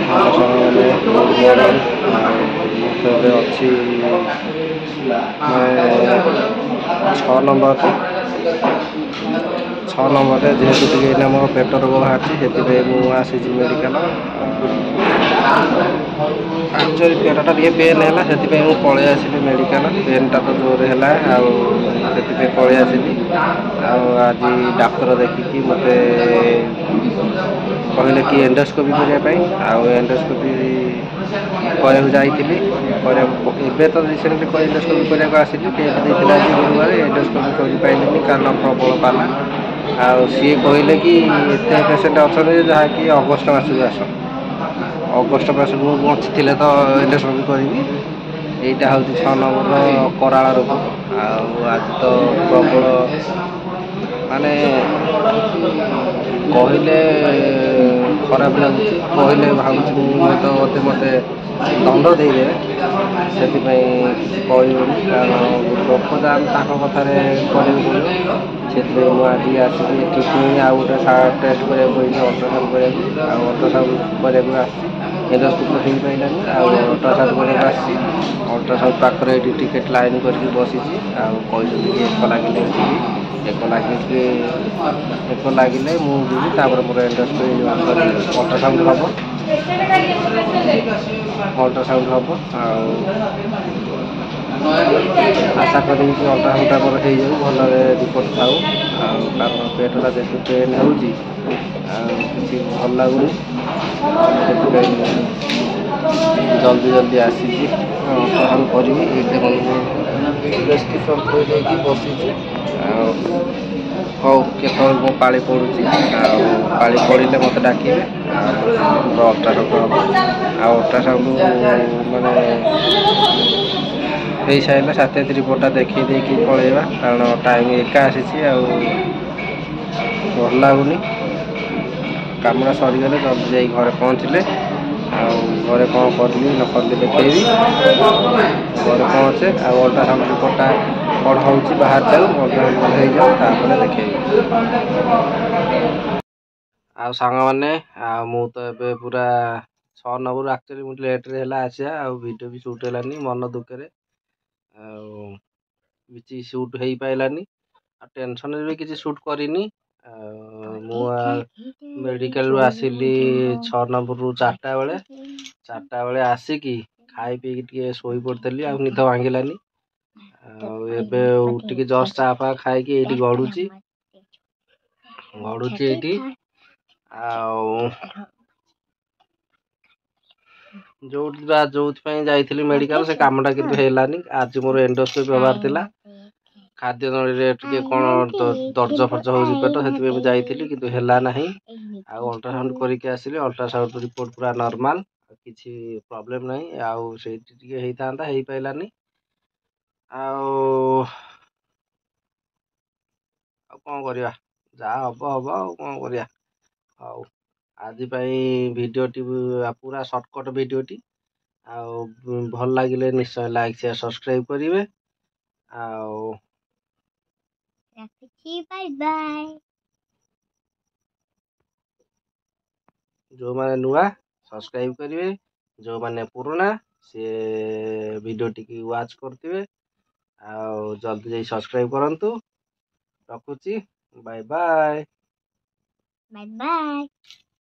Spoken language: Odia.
ସାଙ୍ଗମାନେ ଏବେ ଅଛି 6 ନମ୍ବରରେ ଯେହେତୁ ଟିକେ ଏଇନା ମୋର ପେଟ ରୋଗ ବାହାରିଛି ସେଥିପାଇଁ ମୁଁ ଆସିଛି ମେଡ଼ିକାଲ। ଆକ୍ଚୁଆଲି ପେଟଟା ଟିକେ ପେନ୍ ହେଲା ସେଥିପାଇଁ ମୁଁ ପଳେଇ ଆସିଲି ମେଡ଼ିକାଲ। ପେନ୍ଟା ତ ଜୋରରେ ହେଲା ଆଉ ସେଥିପାଇଁ ପଳେଇ ଆସିଲି। ଆଉ ଆଜି ଡାକ୍ତର ଦେଖିକି ମୋତେ କହିଲେ କି ଏଣ୍ଡୋସ୍କୋପି କରିବା ପାଇଁ। ଆଉ ଏଣ୍ଡୋସ୍କୋପି କରିବାକୁ ଯାଇଥିଲି। ଏବେ ତ ରିସେଣ୍ଟଲି ଏଣ୍ଡୋସ୍କୋପି କରିବାକୁ ଆସିଲି। ଡେଟ୍ ଦେଇଥିଲା ଆଜି ଗୁରୁବାର। ଏଣ୍ଡୋସ୍କୋପି କରିପାରିଲିନି କାରଣ ପ୍ରବଳ ପାଲା। ଆଉ ସିଏ କହିଲେ କି ଏତେ ପେସେଣ୍ଟ ଅଛନ୍ତି ଯାହାକି ଅଗଷ୍ଟ ମାସକୁ ଆସ। ଅଗଷ୍ଟ ମାସକୁ ବଞ୍ଚିଥିଲେ ତ ଏଣ୍ଡୋସ୍କୋପି କରିବି। ଏଇଟା ହେଉଛି 6 ନମ୍ବରର କରାଳ ରୋଗ। ଆଉ ଆଜି ତ ପ୍ରବଳ ମାନେ କହିଲେ ଖରାପ ଲାଗୁଛି, କହିଲେ ଭାବୁଛି ମୁଁ ତ ମୋତେ ଦଣ୍ଡ ଦେଇଦେବେ। ସେଥିପାଇଁ କିଛି କହିବିନି କାରଣ ଲୋକ ଯାଆନ୍ତି ତାଙ୍କ କଥାରେ କରିବାକୁ ପଡ଼ିବ। ସେଥିପାଇଁ ମୁଁ ଆଜି ଆସିକି ଏଠି ପୁଣି ଆଉ ଗୋଟେ ଟେଷ୍ଟ କରିବାକୁ କହିଛି ଅଲ୍ଟ୍ରାସାଉଣ୍ଡ କରିବାକୁ। ଆଉ ଅଲ୍ଟ୍ରାସାଉଣ୍ଡ କରିବାକୁ ଆସିଛି। ଏଣ୍ଡୋସ୍କୋପି ତ ହେଇପାରିଲାନି ଆଉ ଅଲ୍ଟ୍ରାସାଉଣ୍ଡ କରିବାକୁ ଆସିଛି। ଅଲ୍ଟ୍ରାସାଉଣ୍ଡ ପାଖରେ ଏଇଠି ଟିକେଟ୍ ଲାଇନ୍ କରିକି ବସିଛି। ଆଉ କହିଛନ୍ତି କି ଏକ ଲାଗିଲେ ଯିବି। ଏକ ଲାଗିଲେ ମୁଁ ଯିବି। ତାପରେ ମୋର ଅଲ୍ଟ୍ରାସାଉଣ୍ଡ ହେବ। ଆଉ ଆଶା କରିବି କି ଅଲ୍ଟ୍ରାସାଉଣ୍ଡଟା ମୋର ହେଇଯାଉ, ଭଲରେ ରିପୋର୍ଟ ଥାଉ। ଆଉ କାରଣ ପେଟଟା ଯେହେତୁ ପେନ୍ ହେଉଛି ଆଉ କିଛି ଭଲ ଲାଗୁନି। ସେଥିପାଇଁ ଜଲ୍ଦି ଆସିଛି ଅଲ୍ଟ୍ରାସାଉଣ୍ଡ କରିବି। ଏଇଠି ମୁଁ ପ୍ରେସ୍କ୍ରିପ୍ସନ୍ ଥୋଇ ଦେଇକି ବସିଛି। ଆଉ ହଉ କେତେବେଳେ ମୋ ପାଳି ପଡ଼ୁଛି ଆଉ ପାଳି ପଡ଼ିଲେ ମୋତେ ଡାକିବେ। ଆଉ ମୋର ଅଲ୍ଟ୍ରାସାଉଣ୍ଡ ହେବ। ଆଉ ଅଲ୍ଟ୍ରାସାଉଣ୍ଡ ମାନେ ହେଇସାରିଲେ ସାଥେ ରିପୋର୍ଟଟା ଦେଖେଇ ଦେଇକି ପଳେଇବା। କାରଣ ଟାଇମ୍ ଏକା ଆସିଛି ଆଉ ଭଲ ଲାଗୁନି। କାମଟା ସରିଗଲେ ଜଲ୍ଦି ଯାଇ ଘରେ ପହଞ୍ଚିଲେ ଆଉ ଘରେ କ'ଣ କରିବି ନ କରିବି ଦେଖେଇବି। ଘରେ ପହଞ୍ଚେ ଆଉ ଅଲ୍ଟ୍ରାସାଉଣ୍ଡ ରିପୋର୍ଟଟା କ'ଣ ହେଉଛି ବାହାରି ଯାଉ, ଅଲ୍ଟ୍ରାସାଉଣ୍ଡ ଭଲ ହେଇଯାଉ, ତାପରେ ଦେଖେଇବି। ଆଉ ସାଙ୍ଗମାନେ ମୁଁ ତ ଏବେ ପୁରା 6 ନମ୍ବରରୁ ଆକ୍ଚୁଆଲି ମୁଁ ଲେଟ୍ରେ ହେଲା ଆସିବା। ଆଉ ଭିଡ଼ିଓ ବି ସୁଟ୍ ହେଲାନି ମନ ଦୁଃଖରେ। ଆଉ କିଛି ସୁଟ୍ ହେଇପାରିଲାନି। ଆଉ ଟେନସନ୍ରେ ବି କିଛି ସୁଟ୍ କରିନି। ଆଉ ମୁଁ ମେଡ଼ିକାଲରୁ ଆସିଲି 6 ନମ୍ବରରୁ 4ଟା ବେଳେ ଆସିକି ଖାଇ ପିଇକି ଟିକେ ଶୋଇ ପଡ଼ିଥିଲି। ଆଉ ନିଦ ଭାଙ୍ଗିଲାନି। ଆଉ ଏବେ ଟିକେ ଜଷ୍ଟ ଚା ଫା ଖାଇକି ଏଇଠି ଗଡ଼ୁଛି ଏଇଠି। ଆଉ ଯୋଉଥିପାଇଁ ଯାଇଥିଲି ମେଡ଼ିକାଲ ସେ କାମଟା କିନ୍ତୁ ହେଲାନି। ଆଜି ମୋର ଏଣ୍ଡୋସ୍କୋପି ହେବାର ଥିଲା। ଖାଦ୍ୟ ନଳୀରେ ଟିକେ କ'ଣ ଦର୍ଜ ଫର୍ଜ ହେଉଛି ପେଟ, ସେଥିପାଇଁ ମୁଁ ଯାଇଥିଲି କିନ୍ତୁ ହେଲା ନାହିଁ। ଆଉ ଅଲ୍ଟ୍ରାସାଉଣ୍ଡ କରିକି ଆସିଲି। ଅଲ୍ଟ୍ରାସାଉଣ୍ଡ ରିପୋର୍ଟ ପୁରା ନର୍ମାଲ, କିଛି ପ୍ରୋବ୍ଲେମ୍ ନାହିଁ। ଆଉ ସେଇଠି ଟିକେ ହେଇଥାନ୍ତା, ହେଇପାରିଲାନି। ଆଉ କ'ଣ କରିବା, ଯାହା ହବ ଆଉ କ'ଣ କରିବା। ହଉ ଆଜି ପାଇଁ ଭିଡ଼ିଓଟି ପୁରା ସର୍ଟକଟ୍ ଭିଡ଼ିଓଟି। ଆଉ ଭଲ ଲାଗିଲେ ନିଶ୍ଚୟ ଲାଇକ୍ ସେୟାର ସବସ୍କ୍ରାଇବ୍ କରିବେ। ଆଉ ବାଇ ବାଇ। ଯେଉଁମାନେ ନୂଆ ସବସ୍କ୍ରାଇବ୍ କରିବେ, ଯେଉଁମାନେ ପୁରୁଣା ସିଏ ଭିଡ଼ିଓଟିକି ୱାଚ୍ କରୁଥିବେ। ଆଉ ଜଲ୍ଦି ଯାଇ ସବସ୍କ୍ରାଇବ୍ କରନ୍ତୁ। ରଖୁଛି, ବାଇ ବାଇ।